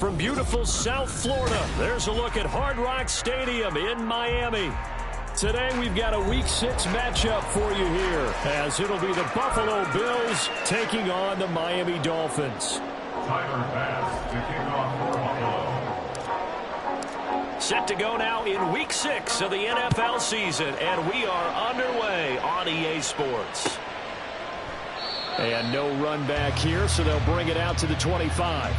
from beautiful South Florida, there's a look at Hard Rock Stadium in Miami. Today we've got a Week 6 matchup for you here, as it'll be the Buffalo Bills taking on the Miami Dolphins. Set to go now in Week 6 of the NFL season, and we are underway on EA Sports. And no run back here, so they'll bring it out to the 25.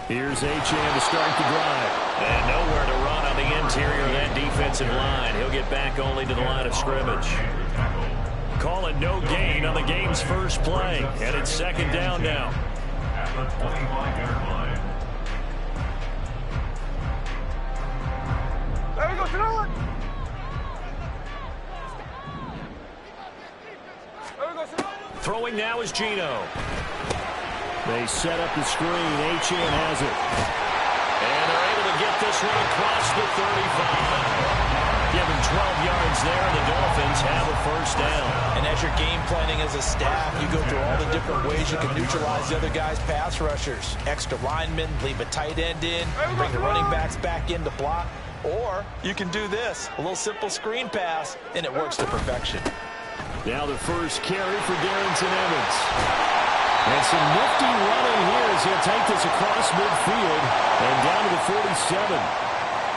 Here's Achane to start the drive. And nowhere to run on the interior of that defensive line. He'll get back only to the line of scrimmage. Call it no gain on the game's first play. And it's second down now. At the 25-yard line. There we go, Senor! There we go, Senor! Throwing now is Gino. They set up the screen. Achane has it. And they're able to get this one across the 35. Give him 12 yards there, and the Dolphins have a first down. And as you're game planning as a staff, you go through all the different ways you can neutralize the other guy's pass rushers. Extra linemen, leave a tight end in, bring the running backs back in to block. Or you can do this, a little simple screen pass, and it works to perfection. Now the first carry for Darrington Evans. And some nifty running here as he'll take this across midfield and down to the 47.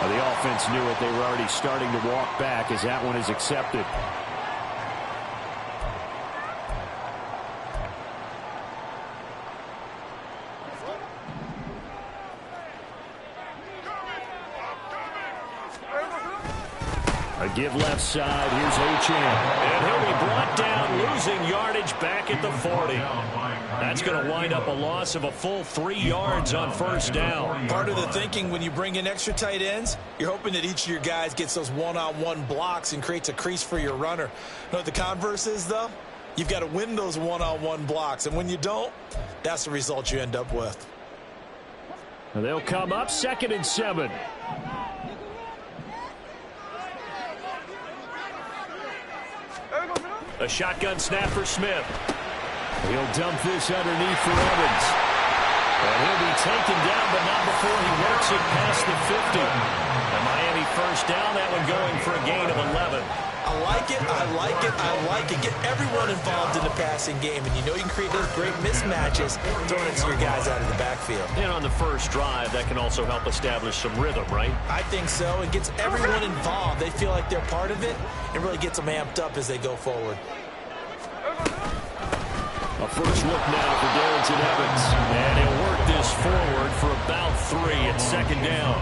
Well, the offense knew it. They were already starting to walk back as that one is accepted. A give left side. Here's Achane. And he'll be brought down, losing yardage back at the 40. That's going to wind up a loss of a full 3 yards on first down. Part of the thinking when you bring in extra tight ends, you're hoping that each of your guys gets those one-on-one blocks and creates a crease for your runner. You know what the converse is, though? You've got to win those one-on-one blocks, and when you don't, that's the result you end up with. And they'll come up 2nd and 7. A shotgun snap for Smith. He'll dump this underneath for Evans. And he'll be taken down, but not before he works it past the 50. And Miami first down, that one going for a gain of 11. I like it, I like it, I like it. Get everyone involved in the passing game, and you know you can create those great mismatches throwing it to your guys out of the backfield. And on the first drive, that can also help establish some rhythm, right? I think so. It gets everyone involved. They feel like they're part of it. It really gets them amped up as they go forward. A first look now for Darrington Evans. And he'll work this forward for about 3 at second down.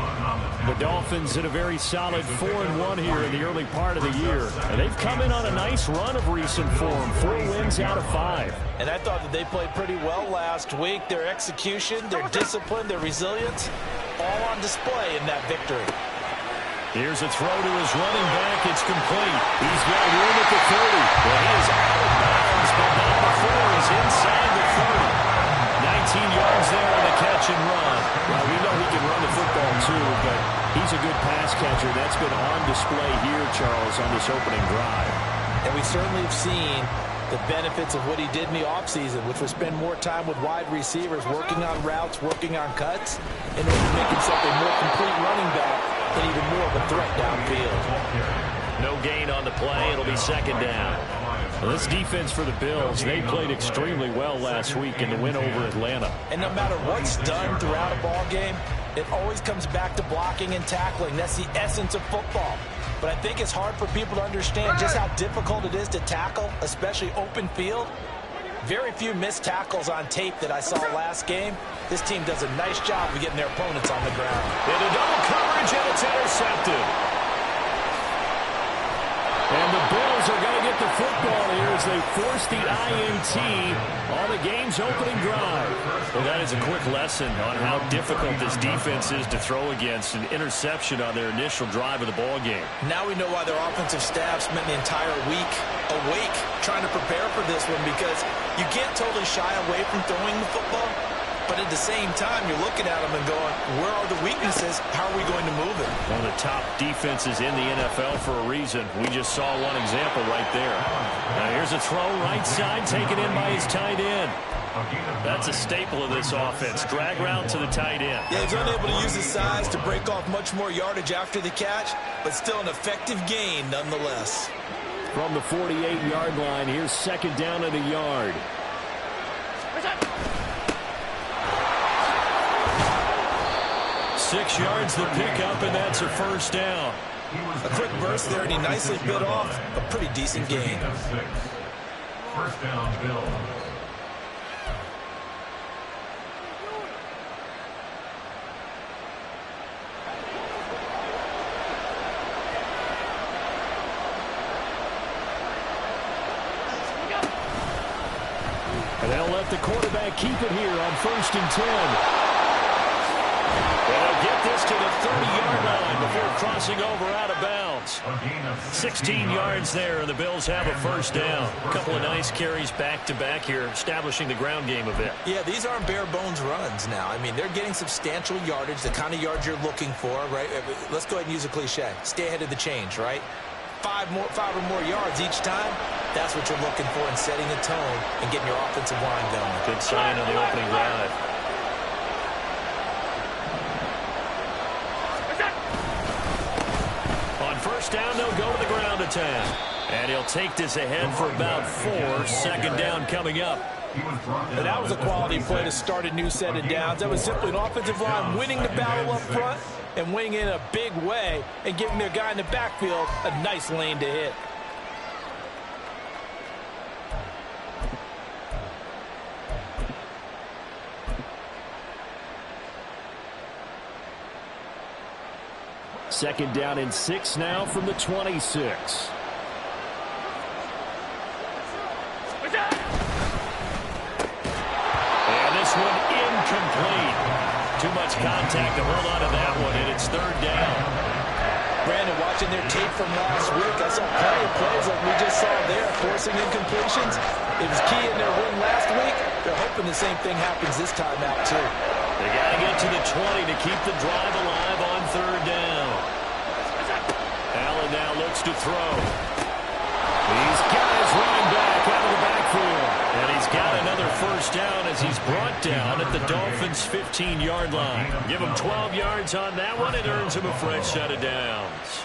The Dolphins in a very solid 4-1 here in the early part of the year. And they've come in on a nice run of recent form. 4 wins out of 5. And I thought that they played pretty well last week. Their execution, their discipline, their resilience, all on display in that victory. Here's a throw to his running back. It's complete. He's got room at the 30. Well, he is out of bounds, but not before he's inside the 30. 19 yards there on the catch and run. Well, we know he can run the football too, but he's a good pass catcher. That's been on display here, Charles, on this opening drive. And we certainly have seen the benefits of what he did in the offseason, which was spend more time with wide receivers, working on routes, working on cuts, in order to make himself a more complete running back and even more of a threat downfield. No gain on the play. It'll be second down. Well, this defense for the Bills, they played extremely well last week in the win over Atlanta. And no matter what's done throughout a ball game, it always comes back to blocking and tackling. That's the essence of football. But I think it's hard for people to understand just how difficult it is to tackle, especially open field. Very few missed tackles on tape that I saw last game. This team does a nice job of getting their opponents on the ground. Into double coverage, and it's intercepted. And the Bills are going to get the football here as they force the INT on the game's opening drive. Well, that is a quick lesson on how difficult this defense is to throw against. An interception on their initial drive of the ball game. Now we know why their offensive staff spent the entire week awake trying to prepare for this one, because you can't totally shy away from throwing the football. But at the same time, you're looking at them and going, where are the weaknesses? How are we going to move it? One of the top defenses in the NFL for a reason. We just saw one example right there. Now here's a throw right side, taken in by his tight end. That's a staple of this offense. Drag route to the tight end. Yeah, he's unable to use his size to break off much more yardage after the catch, but still an effective gain nonetheless. From the 48-yard line, here's second down and a yard. 6 yards the pickup, and that's a first down. A quick burst there, and he nicely bit off a pretty decent gain. First down, Bill. And they'll let the quarterback keep it here on 1st and 10. They'll get this to the 30-yard line before crossing over out of bounds. 16 yards there, and the Bills have a first down. A couple of nice carries back-to-back here, establishing the ground game a bit. Yeah, these aren't bare-bones runs now. I mean, they're getting substantial yardage, the kind of yards you're looking for, right? Let's go ahead and use a cliche. Stay ahead of the change, right? 5 or more yards each time. That's what you're looking for in setting the tone and getting your offensive line going. Good sign on the opening drive. On first down, they'll go to the ground attack. And he'll take this ahead for about 4. Second down coming up. And that was a quality play to start a new set of downs. That was simply an offensive line winning the battle up front and winning in a big way and giving their guy in the backfield a nice lane to hit. Second down and 6 now from the 26. And this one incomplete. Too much contact to hold on to that one, and it's third down. Brandon, watching their tape from last week, I saw plenty of plays like we just saw there, forcing incompletions. It was key in their win last week. They're hoping the same thing happens this time out, too. They got to get to the 20 to keep the drive alive on third down. Allen now looks to throw. He's got his running back out of the backfield. And he's got another first down as he's brought down at the Dolphins' 15-yard line. Give him 12 yards on that one. It earns him a fresh set of downs.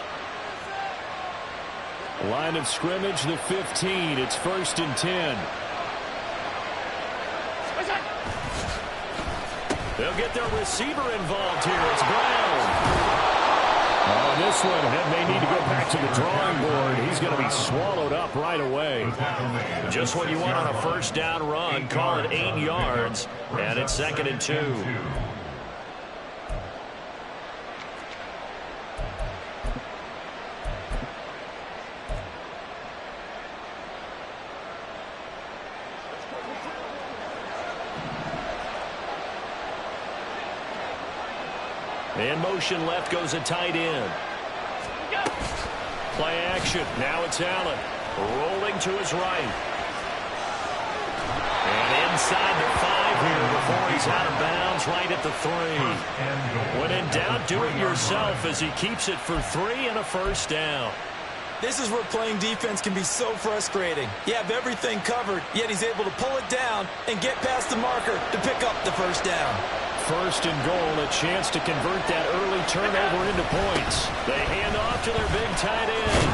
Line of scrimmage, the 15. It's 1st and 10. They'll get their receiver involved here. It's Brown. On this one, Head may need to go back to the drawing board. He's going to be swallowed up right away. Just what you want on a first down run. Call it 8 yards, and it's 2nd and 2. In motion left goes a tight end. Play action. Now it's Allen. Rolling to his right. And inside the 5 here before he's out of bounds right at the 3. When in doubt, do it yourself as he keeps it for 3 and a first down. This is where playing defense can be so frustrating. You have everything covered, yet he's able to pull it down and get past the marker to pick up the first down. 1st and goal, a chance to convert that early turnover into points. They hand off to their big tight end.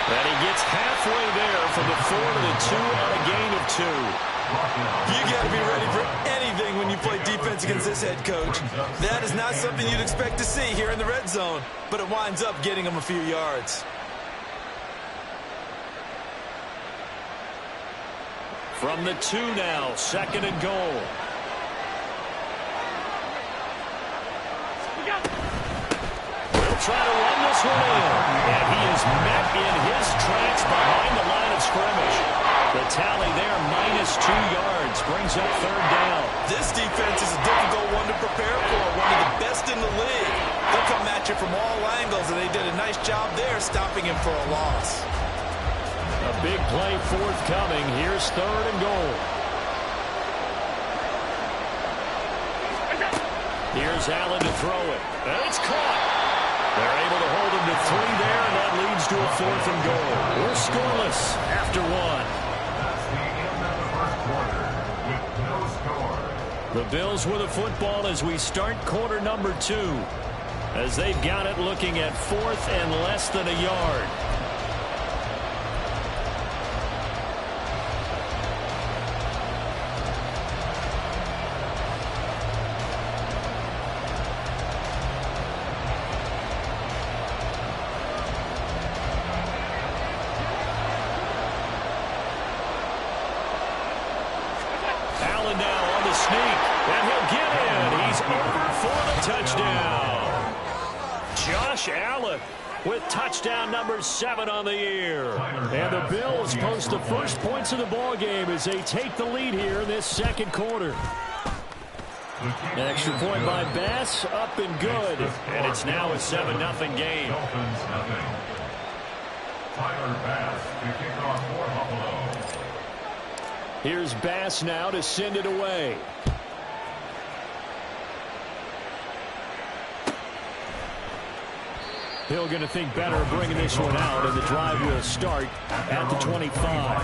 And he gets halfway there from the 4 to the 2 on a gain of 2. You got to be ready for anything when you play defense against this head coach. That is not something you'd expect to see here in the red zone, but it winds up getting him a few yards. From the 2 now, 2nd and goal. They'll try to run this one in. And he is met in his tracks behind the line of scrimmage. The tally there, -2 yards, brings up third down. This defense is a difficult one to prepare for, one of the best in the league. They'll come at you from all angles, and they did a nice job there stopping him for a loss. A big play forthcoming. Here's 3rd and goal. Here's Allen to throw it. And it's caught. They're able to hold him to 3 there, and that leads to a 4th and goal. We're scoreless after 1. That's the end of the first quarter with no score. The Bills with the football as we start quarter number 2. As they've got it looking at 4th and less than a yard. Allen now on the sneak, and he'll get in. He's over for the touchdown. Josh Allen with touchdown number 7 on the year. And the Bills post the first points of the ball game as they take the lead here in this second quarter. An extra point by Bass, up and good. And it's now a 7-0 game. Dolphins nothing. Tyler Bass to kick off for Buffalo. Here's Bass now to send it away. Hill going to think better of bringing this one out, and the drive will start at the 25.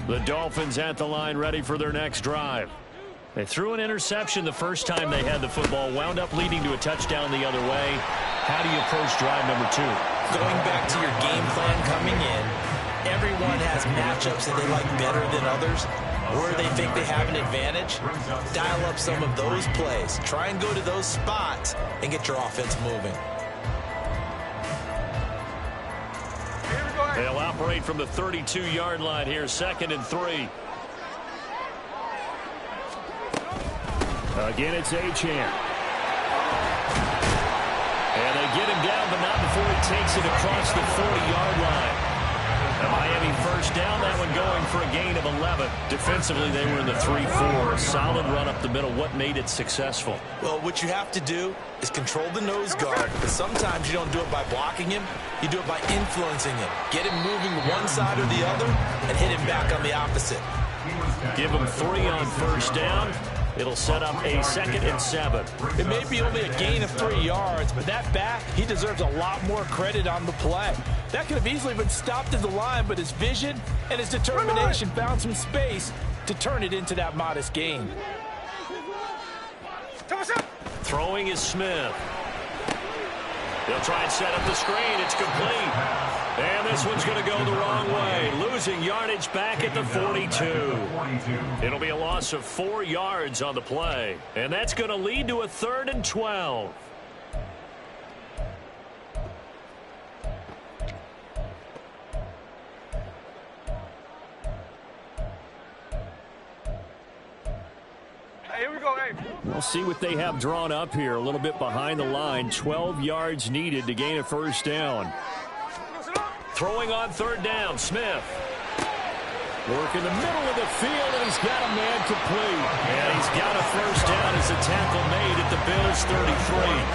The Dolphins at the line ready for their next drive. They threw an interception the first time they had the football, wound up leading to a touchdown the other way. How do you approach drive number 2? Going back to your game plan coming in, everyone has matchups that they like better than others, where they think they have an advantage. Dial up some of those plays. Try and go to those spots and get your offense moving. They'll operate from the 32-yard line here, 2nd and 3. Again, it's Achane. And they get him down, but not before he takes it across the 40-yard line. A Miami first down, that one going for a gain of 11. Defensively, they were in the 3-4. A solid run up the middle. What made it successful? Well, what you have to do is control the nose guard, but sometimes you don't do it by blocking him. You do it by influencing him. Get him moving one side or the other and hit him back on the opposite. Give him 3 on first down. It'll set up a 2nd and 7. It may be only a gain of 3 yards, but that back, he deserves a lot more credit on the play. That could have easily been stopped at the line, but his vision and his determination found some space to turn it into that modest gain. Throwing is Smith. They'll try and set up the screen. It's complete. And this one's going to go the wrong way. Losing yardage back at the 42. It'll be a loss of 4 yards on the play. And that's going to lead to a 3rd and 12. Here we go, hey. We'll see what they have drawn up here. A little bit behind the line. 12 yards needed to gain a first down. Throwing on 3rd down, Smith. Work in the middle of the field, and he's got a man complete. And he's got a first down as a tackle made at the Bills' 33.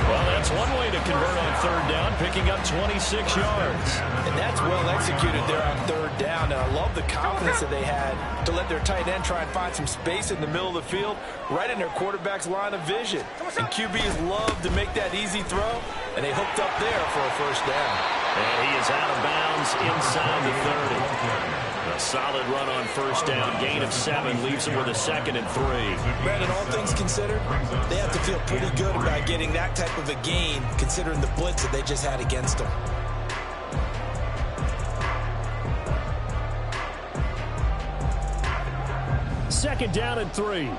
Well, that's one way to convert on 3rd down, picking up 26 yards. And that's well executed there on 3rd down. And I love the confidence that they had to let their tight end try and find some space in the middle of the field, right in their quarterback's line of vision. And QBs love to make that easy throw, and they hooked up there for a first down. And he is out of bounds inside the 30. A solid run on first down. Gain of 7 leaves him with a 2nd and 3. Brandon, all things considered, they have to feel pretty good about getting that type of a gain, considering the blitz that they just had against them. Second down and 3.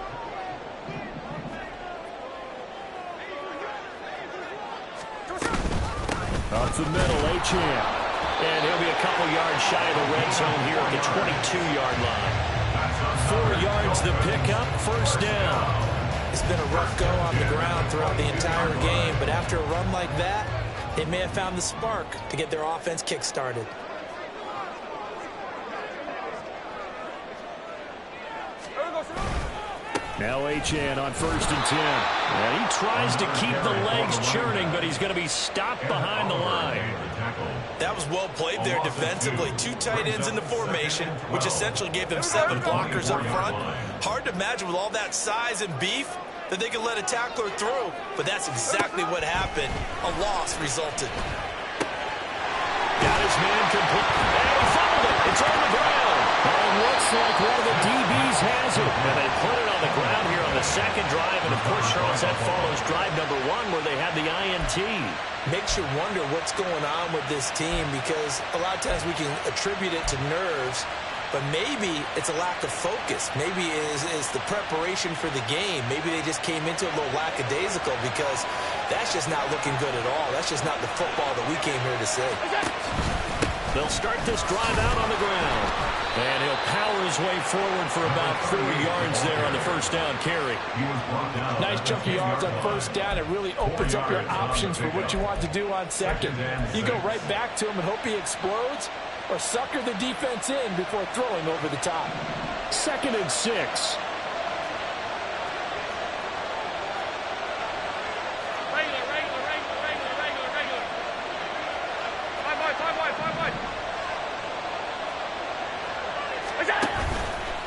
Up the middle, Achane. And he'll be a couple yards shy of the red zone here at the 22-yard line. 4 yards the pickup, first down. It's been a rough go on the ground throughout the entire game, but after a run like that, they may have found the spark to get their offense kick-started. Now Achane on 1st and 10. And he tries to keep the legs churning, but he's going to be stopped behind the line. That was well played there defensively. 2 tight ends in the formation, which essentially gave them 7 blockers up front. Hard to imagine with all that size and beef that they could let a tackler through, but that's exactly what happened. A loss resulted. Got his man complete. And he fumbled it. It's on the ground. And it looks like one of the DBs has it. And they put it on the ground here on the second drive. And, of course, Charles, that follows drive number 1 where they had the INT. Makes you wonder what's going on with this team because a lot of times we can attribute it to nerves, but maybe it's a lack of focus. Maybe it's the preparation for the game. Maybe they just came into it a little lackadaisical because that's just not looking good at all. That's just not the football that we came here to see. They'll start this drive out on the ground. And he'll power his way forward for about 4 yards there on the first down carry. Nice chunk of yards on first down. It really opens up your options for what you want to do on second. You go right back to him and hope he explodes, or sucker the defense in before throwing over the top. 2nd and 6.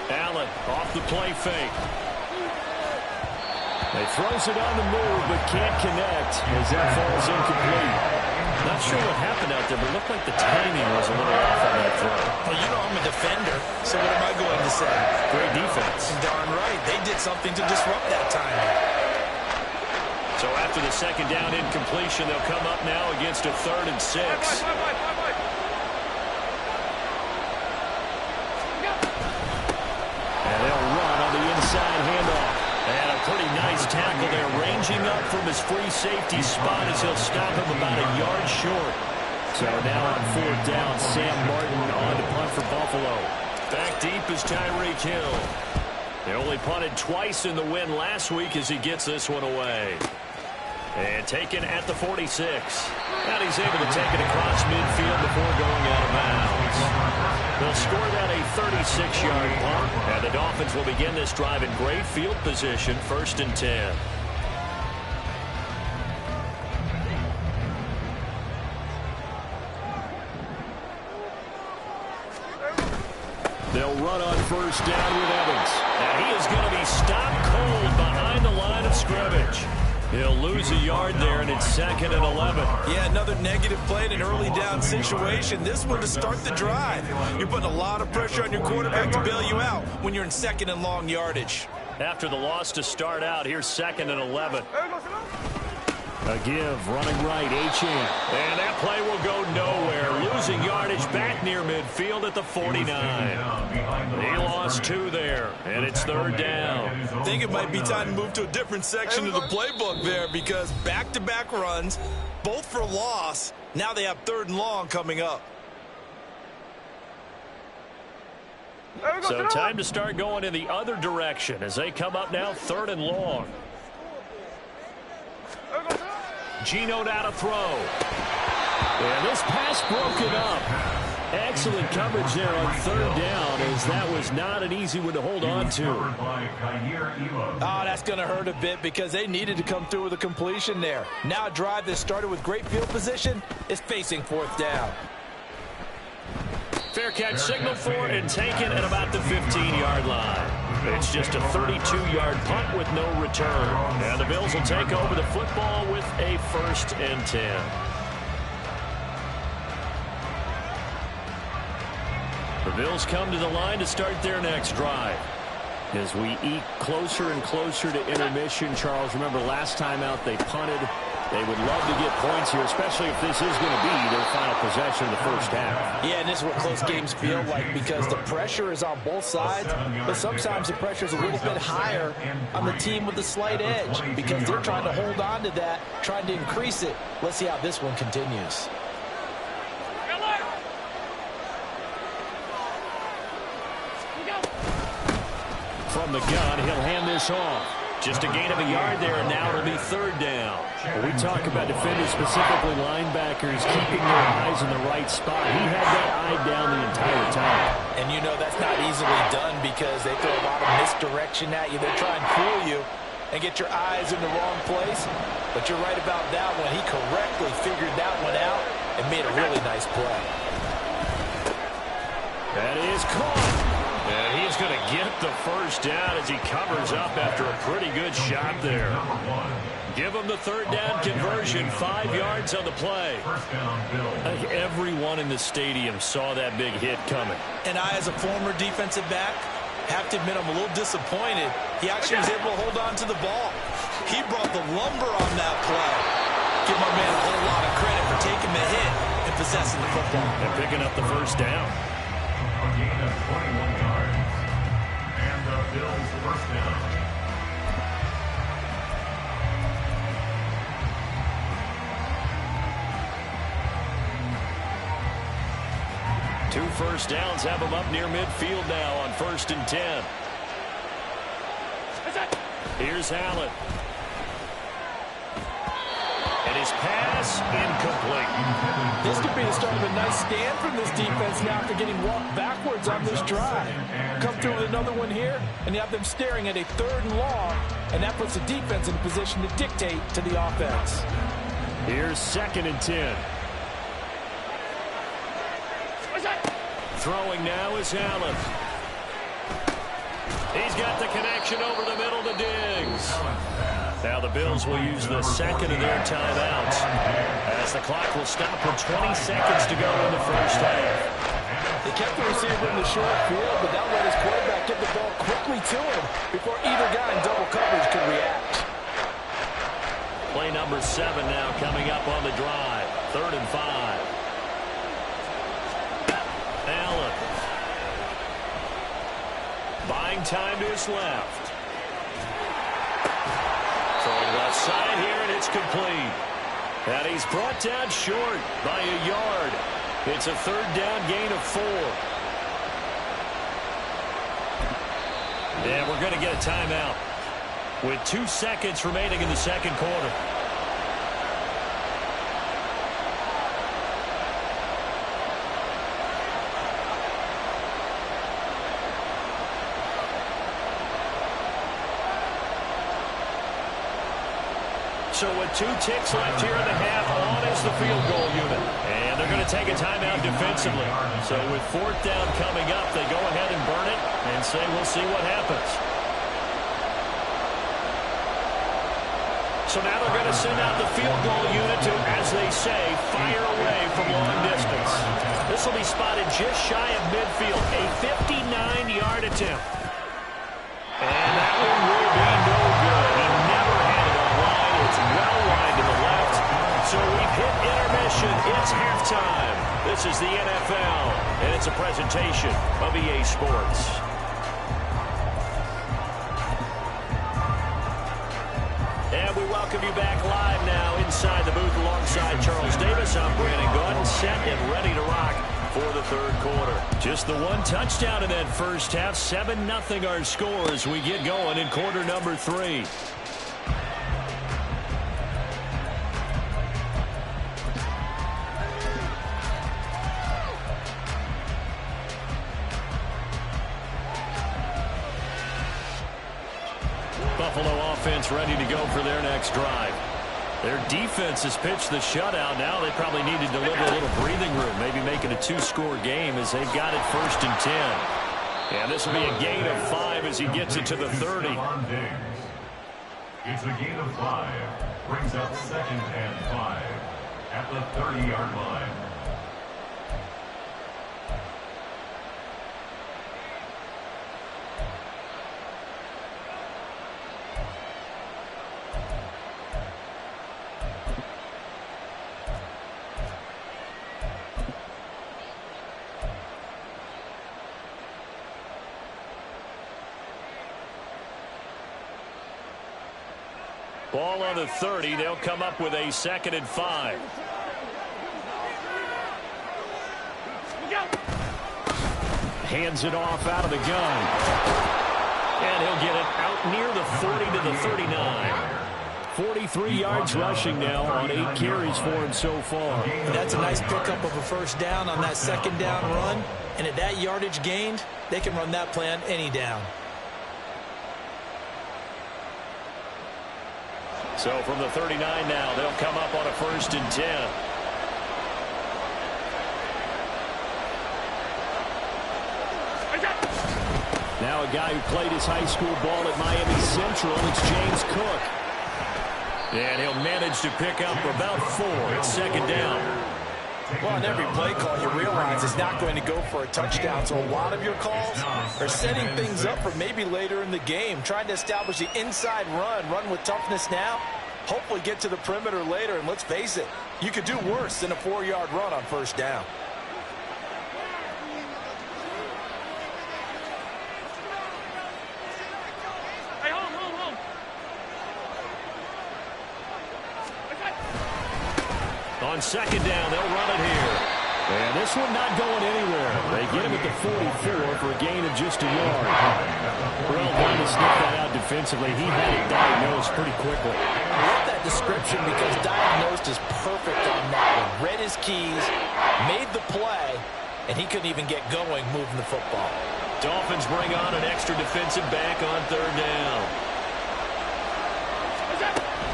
Allen off the play fake. He throws it on the move, but can't connect as that falls incomplete. Not sure what happened out there, but it looked like the timing was a little off on that throw. Well, you know I'm a defender, so what am I going to say? Great defense. Darn right. They did something to disrupt that timing. So after the second down incompletion, they'll come up now against a 3rd and 6. And they'll run on the inside handoff. And a pretty nice tackle there, ranging up from his free safety spot as he'll stop him about a yard short. So now on 4th down, Sam Martin on to punt for Buffalo. Back deep is Tyreek Hill. They only punted twice in the win last week as he gets this one away. And taken at the 46. And he's able to take it across midfield before going out of bounds. They'll score that a 36-yard punt. And the Dolphins will begin this drive in great field position, 1st and 10. They'll run on 1st down with Evans. And he is going to be stopped cold behind the line of scrimmage. He'll lose a yard there, and it's 2nd and 11. Yeah, another negative play in an early down situation. This one to start the drive. You're putting a lot of pressure on your quarterback to bail you out when you're in 2nd and long yardage. After the loss to start out, here's 2nd and 11. A give, running right, Achane. And that play will go nowhere. Losing yardage back near midfield at the 49. He lost 2 there, and it's 3rd down. I think it might be time to move to a different section of the playbook there because back-to-back runs, both for loss. Now they have 3rd and long coming up. So time to start going in the other direction as they come up now 3rd and long. Geno now to throw. And this pass broken up. Excellent coverage there on 3rd down as that was not an easy one to hold on to. Oh, that's going to hurt a bit because they needed to come through with a completion there. Now a drive that started with great field position is facing 4th down. Fair catch signaled for and taken at about the 15-yard line. It's just a 32-yard punt with no return. And the Bills will take over the football with a 1st and 10. The Bills come to the line to start their next drive. As we eke closer and closer to intermission, Charles, remember last time out they punted. They would love to get points here, especially if this is going to be their final possession of the first half. Yeah, and this is what close games feel like because the pressure is on both sides, but sometimes the pressure is a little bit higher on the team with the slight edge because they're trying to hold on to that, trying to increase it. Let's see how this one continues. From the gun, he'll hand this off. Just a gain of a yard there, and now it'll be third down. When we talk about defenders, specifically linebackers, keeping their eyes in the right spot. He had that eye down the entire time. And you know that's not easily done because they throw a lot of misdirection at you. They try and fool you and get your eyes in the wrong place. But you're right about that one. He correctly figured that one out and made a really nice play. That is caught. And he's going to get the first down as he covers up after a pretty good shot there. Give him the third down conversion, 5 yards on the play. I think everyone in the stadium saw that big hit coming. And I, as a former defensive back, have to admit I'm a little disappointed. He actually was able to hold on to the ball. He brought the lumber on that play. Give my man a whole lot of credit for taking the hit and possessing the football. And picking up the first down. A gain of 21 yards. And the Bills' first down. Two first downs have him up near midfield now on 1st and 10. Here's Allen. And his pass incomplete. This could be the start of a nice stand from this defense now after getting walked backwards on this drive. Come through with another one here, and you have them staring at a 3rd and long, and that puts the defense in a position to dictate to the offense. Here's 2nd and 10. Throwing now is Allen. He's got the connection over the middle to Diggs. Now the Bills will use the second of their timeouts as the clock will stop with 20 seconds to go in the first half. They kept the receiver in the short field, but that let his quarterback get the ball quickly to him before either guy in double coverage could react. Play number 7 now coming up on the drive. 3rd and 5. Allen. Buying time to his left. Throwing left side here, and it's complete. And he's brought down short by a yard. It's a 3rd down gain of 4. And we're going to get a timeout with 2 seconds remaining in the second quarter. So with 2 ticks left here in the half, on is the field goal unit. And they're going to take a timeout defensively. So with 4th down coming up, they go ahead and burn it and say we'll see what happens. So now they're going to send out the field goal unit to, as they say, fire away from long distance. This will be spotted just shy of midfield, a 59-yard attempt. And that one will be no good. He never had it on line. It's well wide to the left. So we've hit intermission. It's halftime. This is the NFL, and it's a presentation of EA Sports. And we welcome you back live now inside the booth alongside Charles Davis. I'm Brandon Gordon, set and ready to rock for the 3rd quarter. Just the 1 touchdown in that first half. 7-0 our score as we get going in quarter number 3. Buffalo offense ready to go for their next drive. Their defense has pitched the shutout. Now they probably need to deliver a little breathing room, maybe make it a 2-score game as they've got it 1st and 10. And this will be a gain of 5 as he gets it to the 30. It's a gain of 5. Brings up 2nd and 5 at the 30-yard line. Ball on the 30. They'll come up with a 2nd and 5. Hands it off out of the gun. And And he'll get it out near the 40 to the 39. 43 yards rushing now on 8 carries for him so far. That's a nice pickup of a first down on that second down run. And at that yardage gained, they can run that plan any down. So from the 39 now, they'll come up on a 1st and 10. Now a guy who played his high school ball at Miami Central, it's James Cook. And he'll manage to pick up about 4. It's 2nd down. Well, on every play call, you realize it's not going to go for a touchdown. So a lot of your calls are setting things up for maybe later in the game, trying to establish the inside run with toughness now, hopefully get to the perimeter later. And let's face it, you could do worse than a 4-yard run on 1st down. On 2nd down, they'll run it here. And this one not going anywhere. They get him at the 44 for a gain of just a yard. Well done to sniff that out defensively. He had it diagnosed pretty quickly. I love that description because diagnosed is perfect on that one. Read his keys, made the play, and he couldn't even get going moving the football. Dolphins bring on an extra defensive back on 3rd down.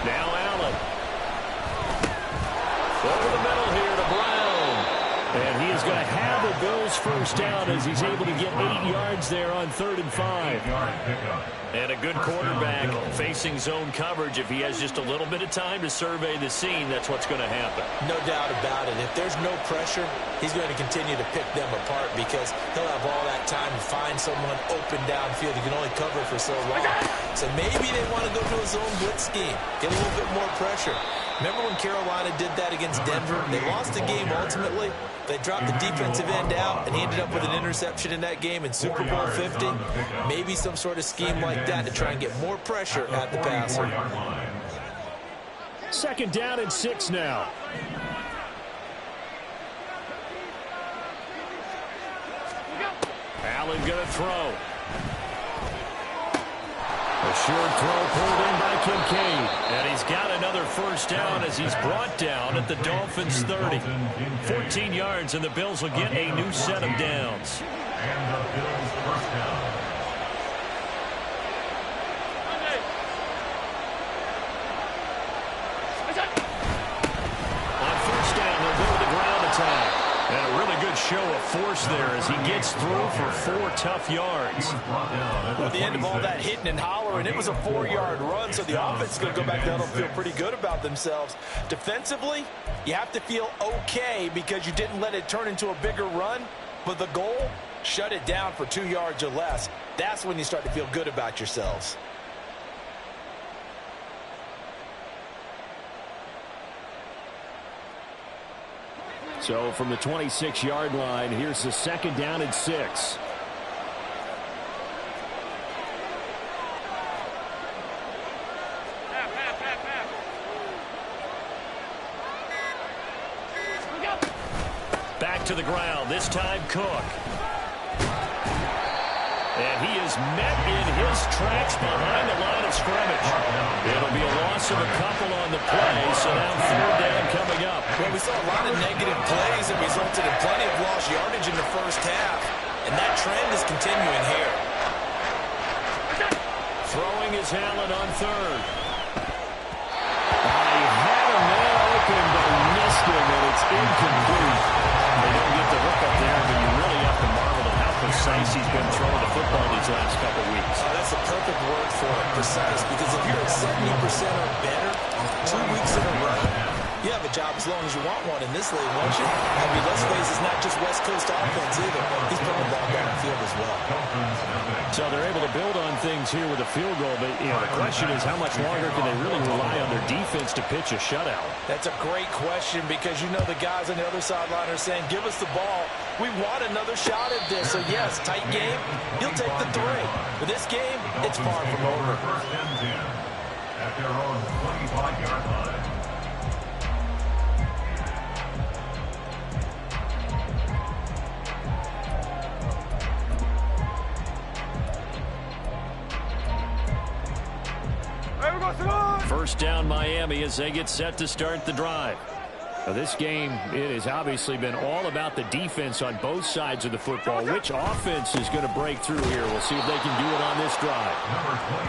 Now Allen. Over the middle here to Brown. And he is going to have the Bills' first down as he's able to get 8 yards there on 3rd and 5. And a good quarterback facing zone coverage. If he has just a little bit of time to survey the scene, that's what's going to happen. No doubt about it. If there's no pressure, he's going to continue to pick them apart because he'll have all that time to find someone open downfield. He can only cover for so long. So maybe they want to go to a zone blitz scheme, get a little bit more pressure. Remember when Carolina did that against Denver? They lost the game ultimately. They dropped the defensive end out, and he ended up with an interception in that game in Super Bowl 50. Maybe some sort of scheme like that to try and get more pressure at the passer. 2nd down and 6 now. Allen going to throw. A short throw pulled in by Kincaid. And he's got another first down as he's brought down at the Dolphins' 30. 14 yards, and the Bills will get a new set of downs. And the Bills' first down. On 1st down, they'll go to the ground attack. And a really good show of force there as he gets through for 4 tough yards. Well, at the end of all that hitting and hollering, it was a 4-yard run, so the offense is going to go back down and feel pretty good about themselves. Defensively, you have to feel okay because you didn't let it turn into a bigger run, but the goal, shut it down for 2 yards or less. That's when you start to feel good about yourselves. So from the 26-yard line, here's the 2nd down and 6. Back to the ground, this time Cook. And he is met in his tracks behind the line of scrimmage. It'll be a loss of a couple on the play, so now 3rd down coming up. Well, we saw a lot of negative plays that resulted in plenty of lost yardage in the first half, and that trend is continuing here. Throwing is Allen on 3rd. He had a man open, but missed him, and it's incomplete. They don't get the hook up there, but you really have to marvel at how precise he's been throwing the football these last couple weeks. That's the perfect word for it, precise, because if you're at 70% or better 2 weeks in a row, you have a job as long as you want one in this league, won't you? I mean, let's face it, it's not just West Coast offense either. He's putting the ball down the field as well. So they're able to build on things here with a field goal, but the question is how much longer can they really rely on their defense to pitch a shutout? That's a great question because you know the guys on the other sideline are saying, give us the ball. We want another shot at this. So, yes, tight game, you'll take the 3. But this game, it's far from over. First and 10 at their own 25-yard line. first down Miami as they get set to start the drive. Now, this game, it has obviously been all about the defense on both sides of the football. Which offense is going to break through here? We'll see if they can do it on this drive.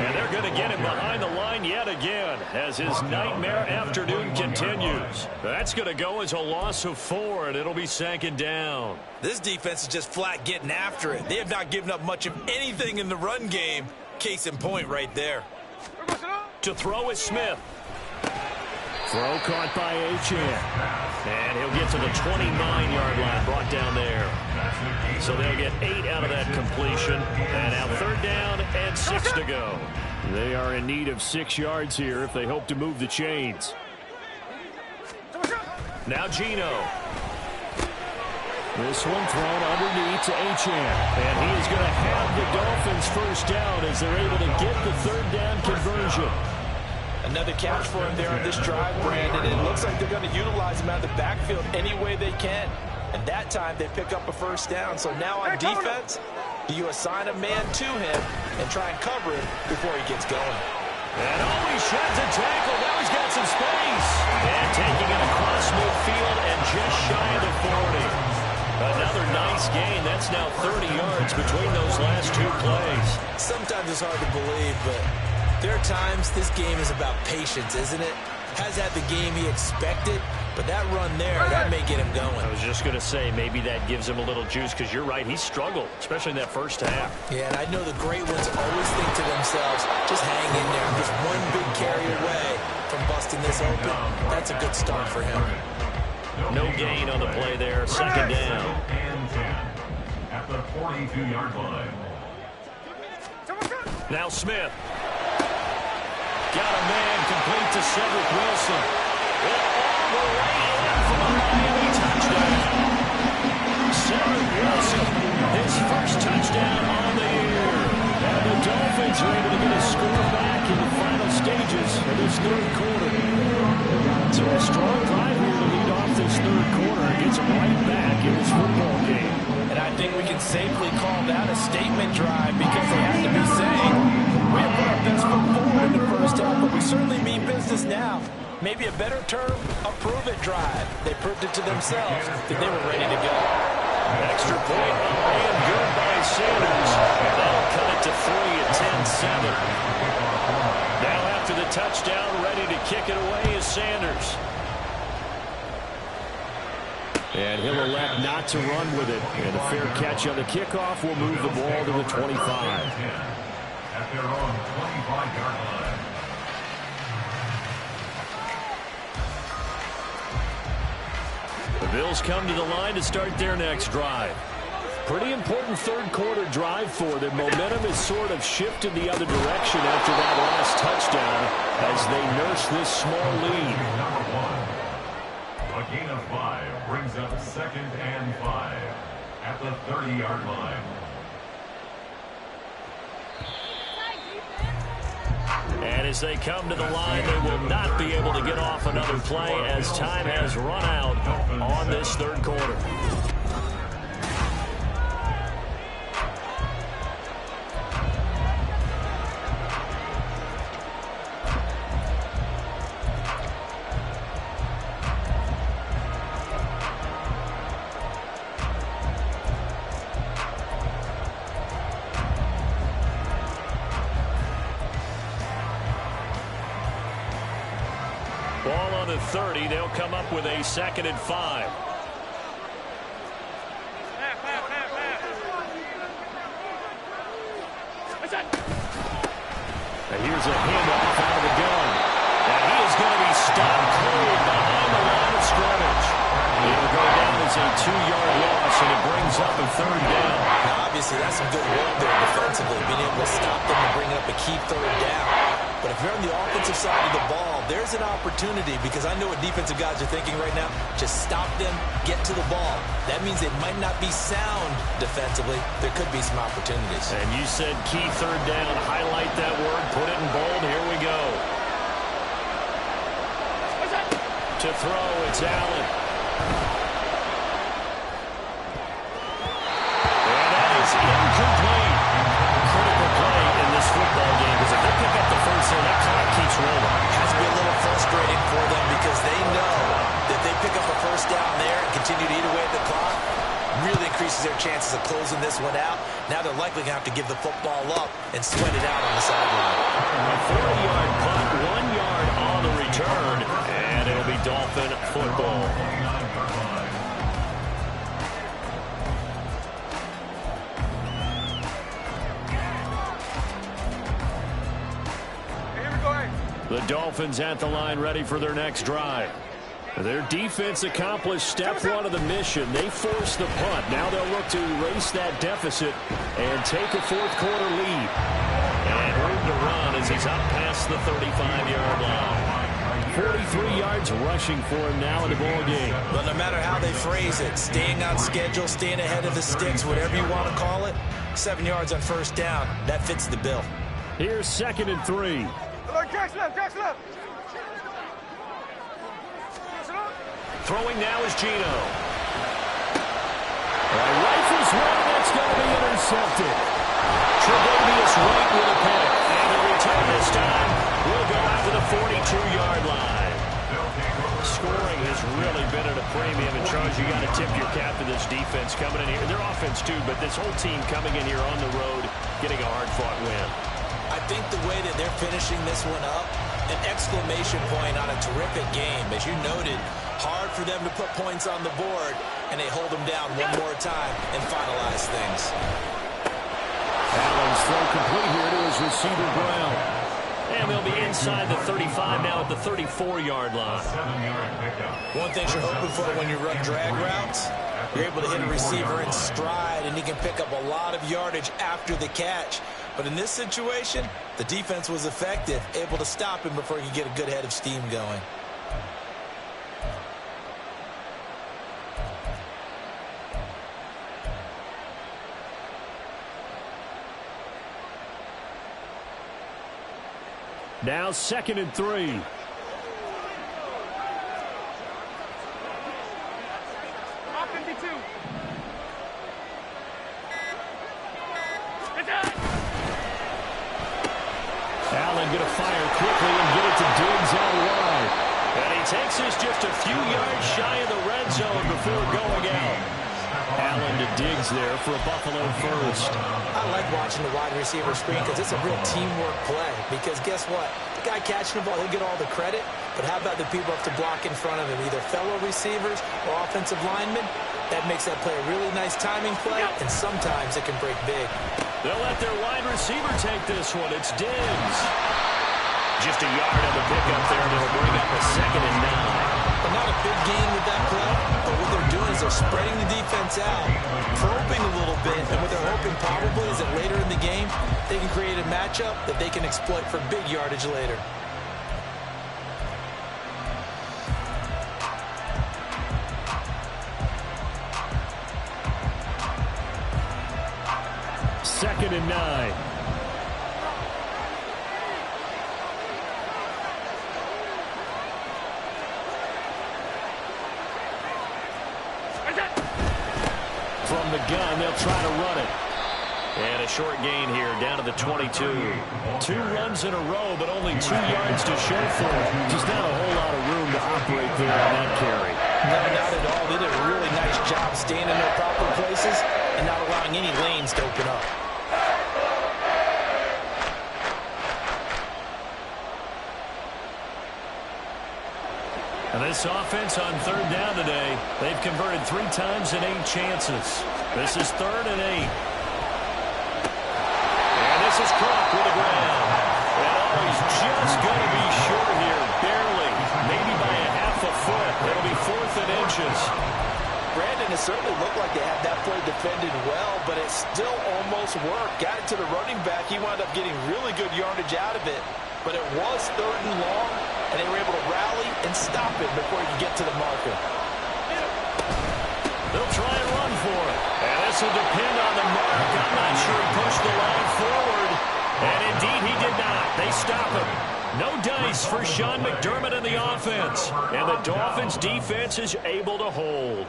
And they're going to get him behind the line yet again as his nightmare afternoon continues. That's going to go as a loss of 4, and it'll be second down. This defense is just flat getting after it. They have not given up much of anything in the run game. Case in point right there. To throw is Smith. Throw caught by Achane. And he'll get to the 29-yard line, brought down there. So they'll get 8 out of that completion. And now third down and 6 to go. They are in need of 6 yards here if they hope to move the chains. Now Geno. This one thrown underneath to Achane. And he is going to have the Dolphins first down as they're able to get the third down conversion. Another catch for him there on this drive, Brandon. It looks like they're going to utilize him out of the backfield any way they can. And that time they pick up a first down. So now on defense, do you assign a man to him and try and cover him before he gets going? And he sheds a tackle. Now he's got some space. And taking it across midfield and just shy of the 40. Another nice gain. That's now 30 yards between those last 2 plays. Sometimes it's hard to believe, but there are times this game is about patience, isn't it? Has had the game he expected, but that run there, that may get him going. I was just going to say, maybe that gives him a little juice, because you're right, he struggled, especially in that first half. Yeah, and I know the great ones always think to themselves, just hang in there. Just one big carry away from busting this open. That's a good start for him. No gain on the play there, second down. And 10 at the 42-yard line. Now Smith. Got a man complete to Cedric Wilson. All the way in for a Miami touchdown. Cedric Wilson, his first touchdown on the year. And the Dolphins are able to get a score back in the final stages of this third quarter. So a strong drive here to lead off this third quarter and gets them right back in this football game. And I think we can safely call that a statement drive, because they have to be saying, we have put our best foot forward in the first half, but we certainly mean business now. Maybe a better term, a prove-it drive. They proved it to themselves that they were ready to go. Extra point and good by Sanders. That'll cut it to 3 at 10-7. Now after the touchdown, ready to kick it away is Sanders. And he'll elect not to run with it. And a fair catch on the kickoff will move the ball to the 25. At their own 25-yard line. The Bills come to the line to start their next drive. Pretty important third quarter drive for them. Momentum has sort of shifted the other direction after that last touchdown as they nurse this small lead. Number 1. A gain of 5 brings up 2nd and 5 at the 30-yard line. And as they come to the line, they will not be able to get off another play as time has run out on this third quarter. Ball on the 30. They'll come up with a 2nd and 5. And here's a handoff out of the gun. And he is going to be stopped cold behind the line of scrimmage. It'll go down as a 2-yard loss, and it brings up a third down. Now, obviously, that's some good work there defensively, being able to stop them and bring up a key third down. But if you're on the offensive side of the ball, there's an opportunity, because I know what defensive guys are thinking right now. Just stop them, get to the ball. That means it might not be sound defensively. There could be some opportunities. And you said key third down. Highlight that word. Put it in bold. Here we go. To throw, it's Allen. And that is incomplete. Critical play in this football game, because if they pick up the first, that clock keeps rolling. Has been increases their chances of closing this one out. Now they're likely going to have to give the football up and sweat it out on the sideline. A 40-yard punt, 1 yard on the return, and it'll be Dolphin football. The Dolphins at the line ready for their next drive. Their defense accomplished step 1 of the mission. They forced the punt. Now they'll look to erase that deficit and take a fourth-quarter lead. And room to run as he's up past the 35-yard line. 43 yards rushing for him now in the ball game. But no matter how they phrase it, staying on schedule, staying ahead of the sticks, whatever you want to call it, 7 yards on first down, that fits the bill. Here's 2nd and 3. Jack's left. Throwing now is Gino. Rifles one, that's going to be intercepted. Tre'Davious White with a pick. And the return this time will go out to the 42-yard line. Scoring has really been at a premium. And, Charles, you got to tip your cap to this defense coming in here. Their offense, too, but this whole team coming in here on the road, getting a hard-fought win. I think the way that they're finishing this one up, an exclamation point on a terrific game. As you noted, hard for them to put points on the board, and they hold them down one more time and finalize things. Allen's throw complete here to his receiver, Brown. And they'll be inside the 35 now at the 34-yard line. One thing you're hoping for when you run drag routes, you're able to hit a receiver in stride, and he can pick up a lot of yardage after the catch. But in this situation, the defense was effective, able to stop him before he could get a good head of steam going. Now 2nd and 3. Allen going to fire quickly and get it to Diggs out wide. And he takes us just a few yards shy of the red zone before going out. Allen to Diggs there for a Buffalo first. I like watching the wide receiver screen because it's a real teamwork play. Because guess what? The guy catching the ball, he'll get all the credit. But how about the people up to block in front of him, either fellow receivers or offensive linemen? That makes that play a really nice timing play, and sometimes it can break big. They'll let their wide receiver take this one. It's Diggs. Just a yard on the pickup there, and it'll bring up a 2nd and 9. But not a big gain with that play, but what they're doing is they're spreading the defense out, probing a little bit, and what they're hoping probably is that later in the game, they can create a matchup that they can exploit for big yardage later. Second and 9. From the gun, they'll try to run it. And a short gain here, down to the 22. 2 runs in a row, but only 2 yards to show for it. Just not a whole lot of room to operate there on that carry. No, not at all. They did a really nice job staying in their proper places and not allowing any lanes to open up. And this offense on 3rd down today, they've converted 3 times in 8 chances. This is 3rd and 8. And this is Cook with the ground. And he's just going to be short here, barely, maybe by a half a foot. It'll be 4th and inches. Brandon, it certainly looked like they had that play defended well, but it still almost worked. Got it to the running back. He wound up getting really good yardage out of it. But it was 3rd and long, and they were able to rally and stop it before he could get to the marker. They'll try and run for it. And this will depend on the mark. I'm not sure he pushed the line forward. And indeed, he did not. They stop him. No dice for Sean McDermott in the offense. And the Dolphins' defense is able to hold.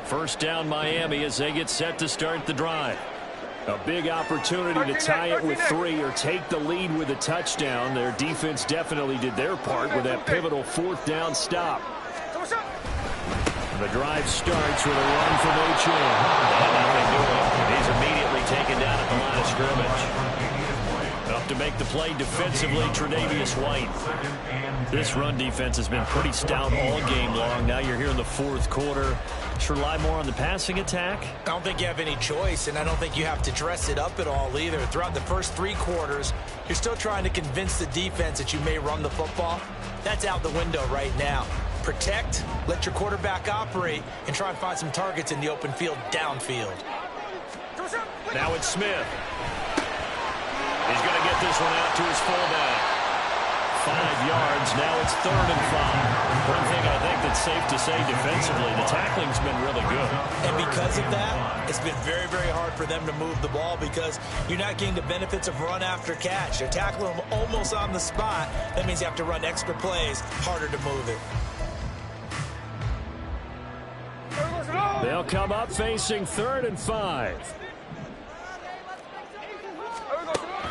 First down, Miami, as they get set to start the drive. A big opportunity to tie it with 3 or take the lead with a touchdown. Their defense definitely did their part with that pivotal 4th down stop. The drive starts with a run from H.A. And nothing doing. He's immediately taken down at the line of scrimmage. Up to make the play defensively, Tre'Davious White. This run defense has been pretty stout all game long. Now you're here in the fourth quarter. Should rely more on the passing attack? I don't think you have any choice, and I don't think you have to dress it up at all either. Throughout the first 3 quarters, you're still trying to convince the defense that you may run the football. That's out the window right now. Protect, let your quarterback operate, and try and find some targets in the open field downfield. Now it's Smith. He's going to get this one out to his fullback. 5 yards. Now it's 3rd and 5. One thing I think that's safe to say defensively, the tackling's been really good. And because of that, it's been very, very hard for them to move the ball because you're not getting the benefits of run after catch. You're tackling them almost on the spot. That means you have to run extra plays, harder to move it. They'll come up facing 3rd and 5.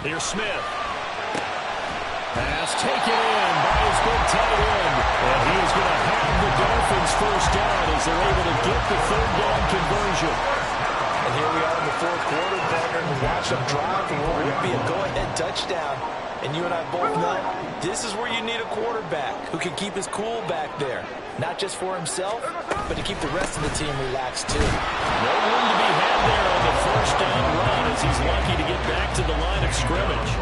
Here's Smith. Pass taken in by his big tight end. And he is going to have the Dolphins first down as they're able to get the 3rd down conversion. And here we are in the 4th quarter, partner, and watch them drive for what would be a go-ahead touchdown. And you and I both know this is where you need a quarterback who can keep his cool back there. Not just for himself, but to keep the rest of the team relaxed, too. No room to be had there on the first down run as he's lucky to get back to the line of scrimmage.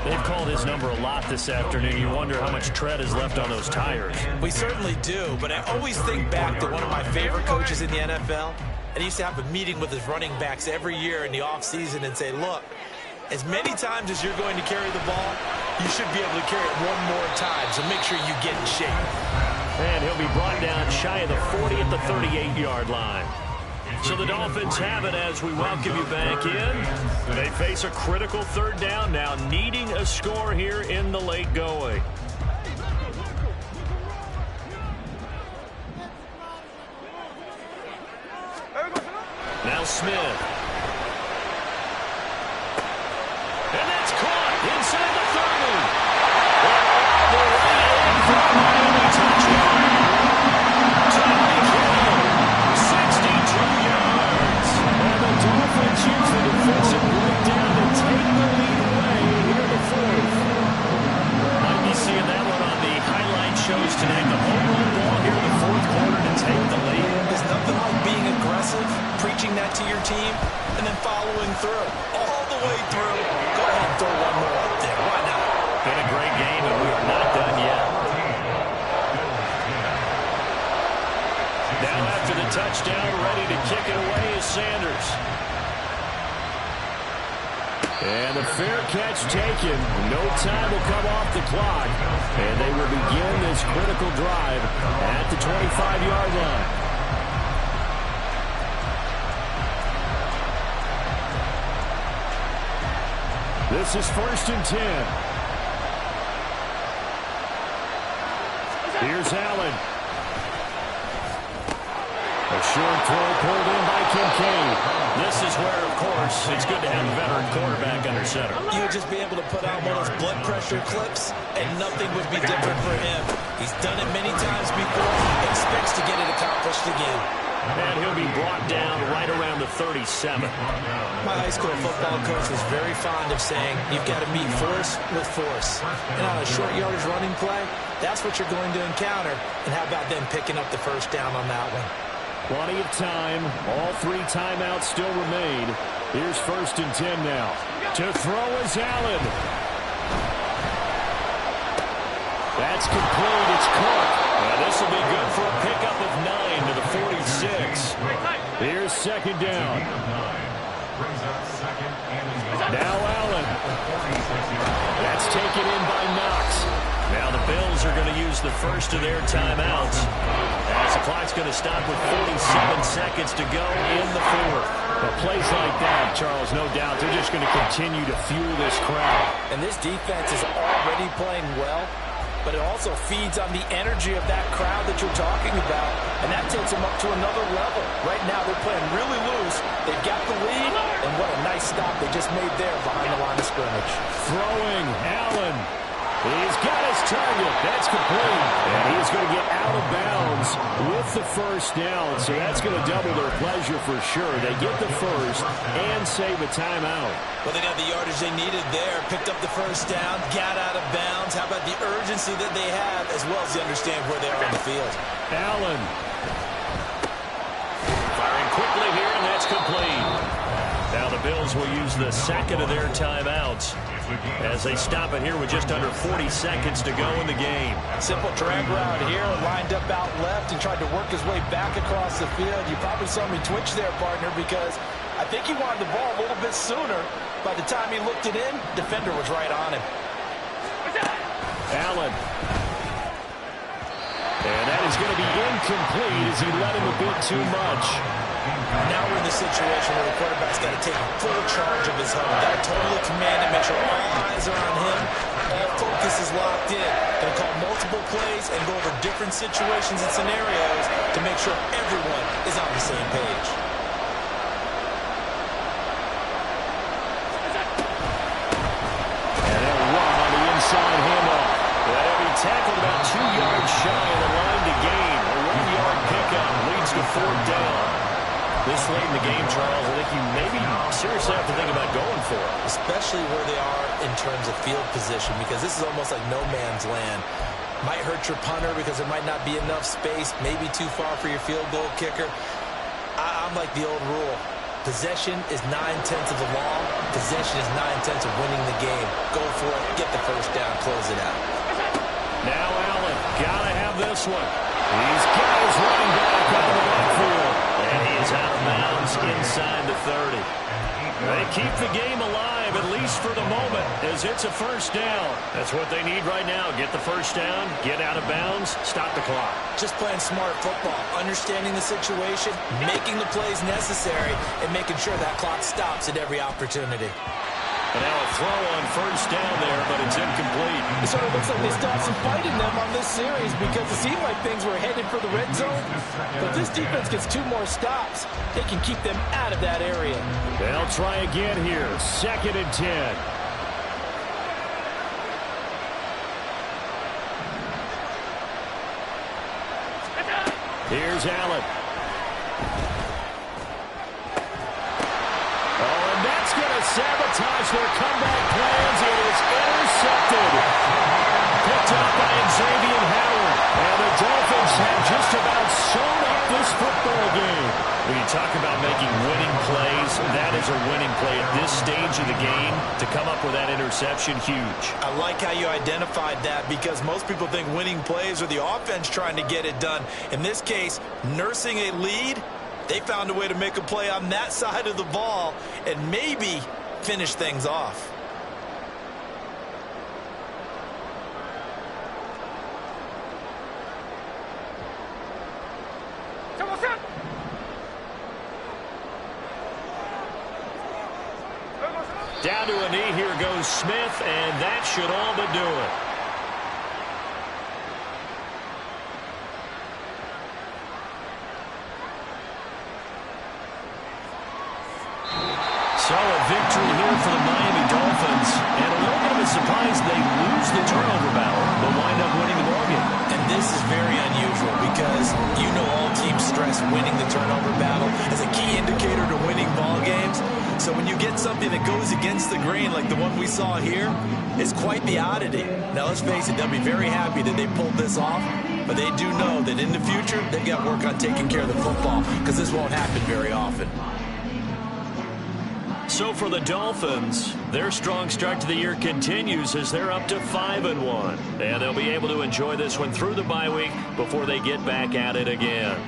They've called his number a lot this afternoon. You wonder how much tread is left on those tires. We certainly do, but I always think back to one of my favorite coaches in the NFL. And he used to have a meeting with his running backs every year in the offseason and say, look, as many times as you're going to carry the ball, you should be able to carry it one more time, so make sure you get in shape. And he'll be brought down shy of the 40 at the 38-yard line. So the Dolphins have it as we welcome you back in. They face a critical 3rd down now, needing a score here in the late going. Now Smith. And that's caught inside the 30. The right end for a Miami touchdown. Tommy Hill, 62 yards. And the Dolphins use the defensive breakdown to take the lead away here in the 4th. Might be seeing that one on the highlight shows tonight. The home run ball here in the 4th quarter to take the lead. There's nothing like being aggressive, preaching that to your team, and then following through. All the way through. Go ahead and throw one more up there. Why not? Been a great game, and we are not done yet. Now after the touchdown, ready to kick it away is Sanders. And the fair catch taken. No time will come off the clock. And they will begin this critical drive at the 25-yard line. This is 1st and 10. Here's Allen. A short throw pulled in by Kincaid. This is where, of course, it's good to have a veteran quarterback under center. You would just be able to put out one of those blood pressure clips, and nothing would be different for him. He's done it many times before, expects to get it accomplished again. And he'll be brought down right around the 37. My high school football coach was very fond of saying, you've got to meet force with force. And on a short yardage running play, that's what you're going to encounter. And how about them picking up the first down on that one? Plenty of time. All 3 timeouts still remain. Here's 1st and 10 now. To throw is Allen. That's complete. It's Cook. This will be good for a pickup of 9 to the 46. Here's 2nd down. Now Allen. That's taken in by Knox. Now the Bills are going to use the first of their timeouts. As the clock's going to stop with 47 seconds to go in the 4th. But plays like that, Charles, no doubt, they're just going to continue to fuel this crowd. And this defense is already playing well, but it also feeds on the energy of that crowd that you're talking about, and that takes them up to another level. Right now, they're playing really loose. They've got the lead, and what a nice stop they just made there behind the line of scrimmage. Throwing, Allen. He's got his target. That's complete. And he's going to get out of bounds with the first down. So that's going to double their pleasure for sure. They get the first and save a timeout. Well, they got the yardage they needed there. Picked up the first down, got out of bounds. How about the urgency that they have, as well as they understand where they are on the field? Allen. Firing quickly here, and that's complete. Now the Bills will use the second of their timeouts as they stop it here with just under 40 seconds to go in the game. Simple drag route here, lined up out left and tried to work his way back across the field. You probably saw me twitch there, partner, because I think he wanted the ball a little bit sooner. By the time he looked it in, defender was right on him. Allen. And that is going to be incomplete as he let him a bit too much. Now we're in the situation where the quarterback's got to take full charge of his huddle. Got to totally command and make sure all eyes are on him. All focus is locked in. Going to call multiple plays and go over different situations and scenarios to make sure everyone is on the same page. And they'll run on the inside handoff. That'll be tackled about 2 yards shy of the line to gain. A 1-yard pickup leads to 4th down. This late in the game, Charles, I think you maybe seriously have to think about going for it. Especially where they are in terms of field position, because this is almost like no man's land. Might hurt your punter because there might not be enough space, maybe too far for your field goal kicker. I'm like the old rule. Possession is 9/10 of the law. Possession is 9/10 of winning the game. Go for it, get the first down, close it out. Now Allen, gotta have this one. He's got his running back out of the backfield. And he is out of bounds inside the 30. They keep the game alive, at least for the moment, as it's a first down. That's what they need right now. Get the first down, get out of bounds, stop the clock. Just playing smart football, understanding the situation, making the plays necessary, and making sure that clock stops at every opportunity. And now a throw on first down there, but it's incomplete. It sort of looks like they still have some fight in them on this series because it seemed like things were headed for the red zone. But this defense gets 2 more stops. They can keep them out of that area. They'll try again here. 2nd and 10. Here's Allen. Sabotage their comeback plans. It is intercepted. Picked up by Xavier Howard. And the Dolphins have just about sewn up this football game. When you talk about making winning plays, that is a winning play at this stage of the game. To come up with that interception, huge. I like how you identified that because most people think winning plays are the offense trying to get it done. In this case, nursing a lead, they found a way to make a play on that side of the ball and maybe finish things off. Down to a knee, here goes Smith, and that should all but do it. So a victory here for the Miami Dolphins, and a little bit of a surprise they lose the turnover battle, but wind up winning the ballgame. And this is very unusual because you know all teams stress winning the turnover battle as a key indicator to winning ball games. So when you get something that goes against the grain like the one we saw here, it's quite the oddity. Now let's face it, they'll be very happy that they pulled this off, but they do know that in the future they've got to work on taking care of the football because this won't happen very often. So for the Dolphins, their strong start to the year continues as they're up to 5-1. And they'll be able to enjoy this one through the bye week before they get back at it again.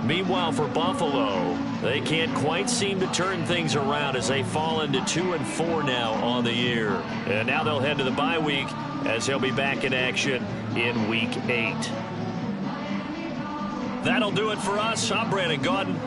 Meanwhile, for Buffalo, they can't quite seem to turn things around as they fall into 2-4 now on the year. And now they'll head to the bye week as they'll be back in action in Week 8. That'll do it for us. I'm Brandon Gaudin.